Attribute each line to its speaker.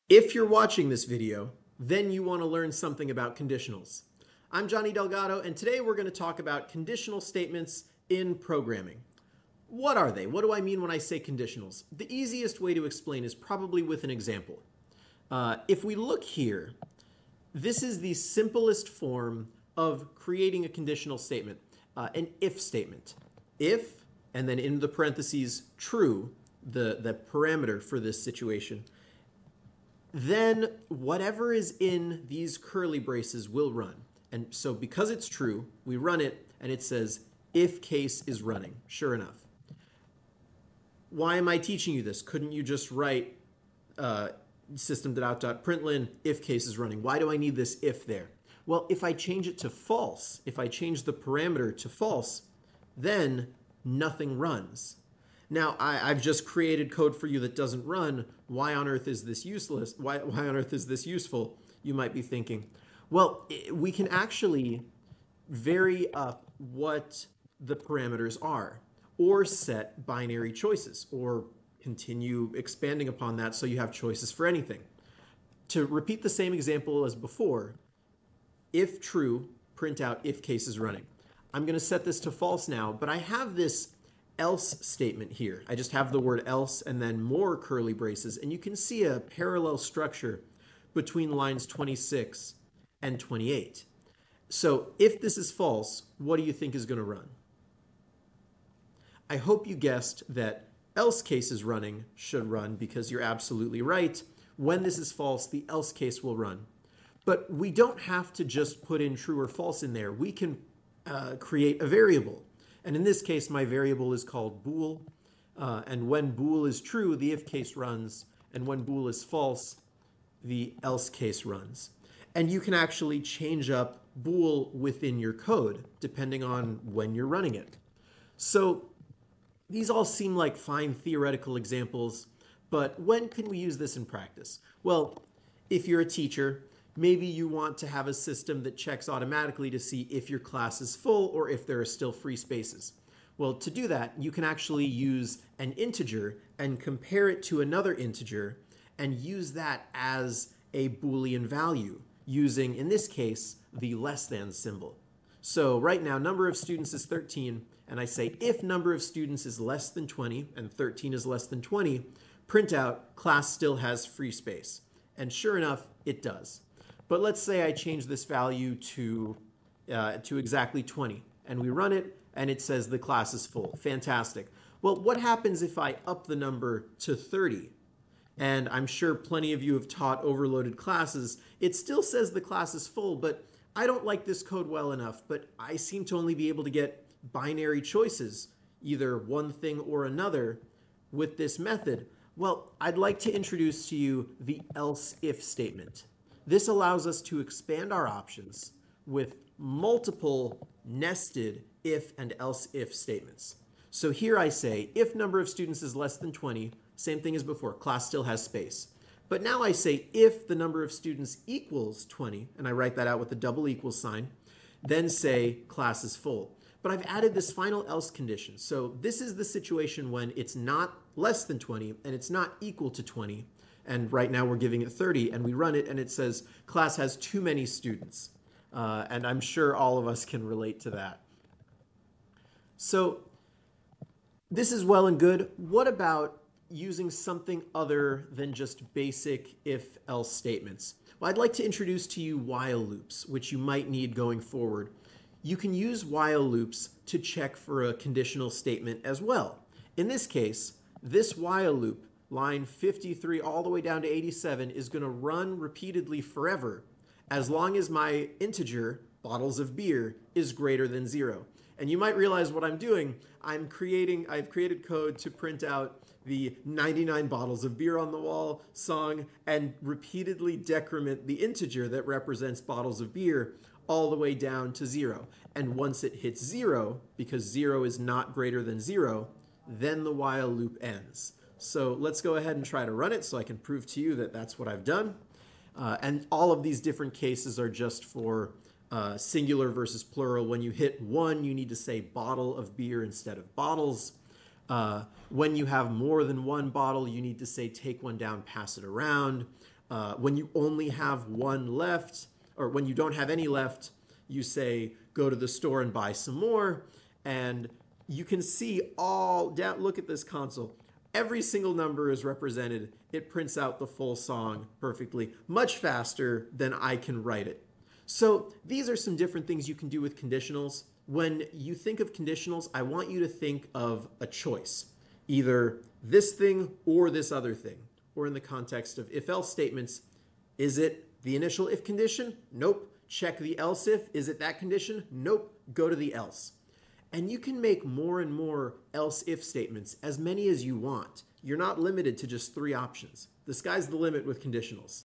Speaker 1: If you're watching this video, then you want to learn something about conditionals. I'm Johnny Delgado, and today we're going to talk about conditional statements in programming. What are they? What do I mean when I say conditionals? The easiest way to explain is probably with an example. If we look here, this is the simplest form of creating a conditional statement, an if statement. If, and then in the parentheses, true, the parameter for this situation, then whatever is in these curly braces will run. And so because it's true, we run it and it says if case is running, sure enough. Why am I teaching you this? Couldn't you just write system.out.println if case is running? Why do I need this if there? Well, if I change it to false, if I change the parameter to false, then nothing runs. Now, I've just created code for you that doesn't run. Why on earth is this useless? Why on earth is this useful? You might be thinking. Well, we can actually vary up what the parameters are, or set binary choices, or continue expanding upon that so you have choices for anything. To repeat the same example as before, if true, print out if case is running. I'm going to set this to false now, but I have this else statement here. I just have the word else and then more curly braces, and you can see a parallel structure between lines 26 and 28. So if this is false, what do you think is going to run? I hope you guessed that else case is running should run because you're absolutely right. When this is false, the else case will run. But we don't have to just put in true or false in there. We can create a variable. And in this case, my variable is called bool. And when bool is true, the if case runs. And when bool is false, the else case runs. And you can actually change up bool within your code, depending on when you're running it. So these all seem like fine theoretical examples, but when can we use this in practice? Well, if you're a teacher, maybe you want to have a system that checks automatically to see if your class is full or if there are still free spaces. Well, to do that, you can actually use an integer and compare it to another integer and use that as a Boolean value using, in this case, the less than symbol. So right now, number of students is 13, and I say if number of students is less than 20 and 13 is less than 20, print out class still has free space. And sure enough, it does. But let's say I change this value to exactly 20, and we run it, and it says the class is full. Fantastic. Well, what happens if I up the number to 30? And I'm sure plenty of you have taught overloaded classes. It still says the class is full, but I don't like this code well enough, but I seem to only be able to get binary choices, either one thing or another, with this method. Well, I'd like to introduce to you the else if statement. This allows us to expand our options with multiple nested if and else if statements. So here I say, if number of students is less than 20, same thing as before, class still has space. But now I say, if the number of students equals 20, and I write that out with the double equal sign, then say class is full. But I've added this final else condition. So this is the situation when it's not less than 20 and it's not equal to 20. And right now we're giving it 30, and we run it, and it says class has too many students. And I'm sure all of us can relate to that. So this is well and good. What about using something other than just basic if-else statements? Well, I'd like to introduce to you while loops, which you might need going forward. You can use while loops to check for a conditional statement as well. In this case, this while loop, line 53 all the way down to 87, is going to run repeatedly forever as long as my integer, bottles of beer, is greater than 0. And you might realize what I'm doing. I've created code to print out the 99 bottles of beer on the wall song and repeatedly decrement the integer that represents bottles of beer all the way down to 0. And once it hits 0, because 0 is not greater than 0, then the while loop ends. So let's go ahead and try to run it so I can prove to you that that's what I've done. And all of these different cases are just for singular versus plural. When you hit 1, you need to say bottle of beer instead of bottles. When you have more than one bottle, you need to say take one down, pass it around. When you only have one left, or when you don't have any left, you say, go to the store and buy some more. And you can see all down, look at this console. Every single number is represented. It prints out the full song perfectly, much faster than I can write it. So these are some different things you can do with conditionals. When you think of conditionals, I want you to think of a choice, either this thing or this other thing. Or in the context of if-else statements, is it the initial if condition? Nope. Check the else if. Is it that condition? Nope. Go to the else. And you can make more and more else if statements, as many as you want. You're not limited to just 3 options. The sky's the limit with conditionals.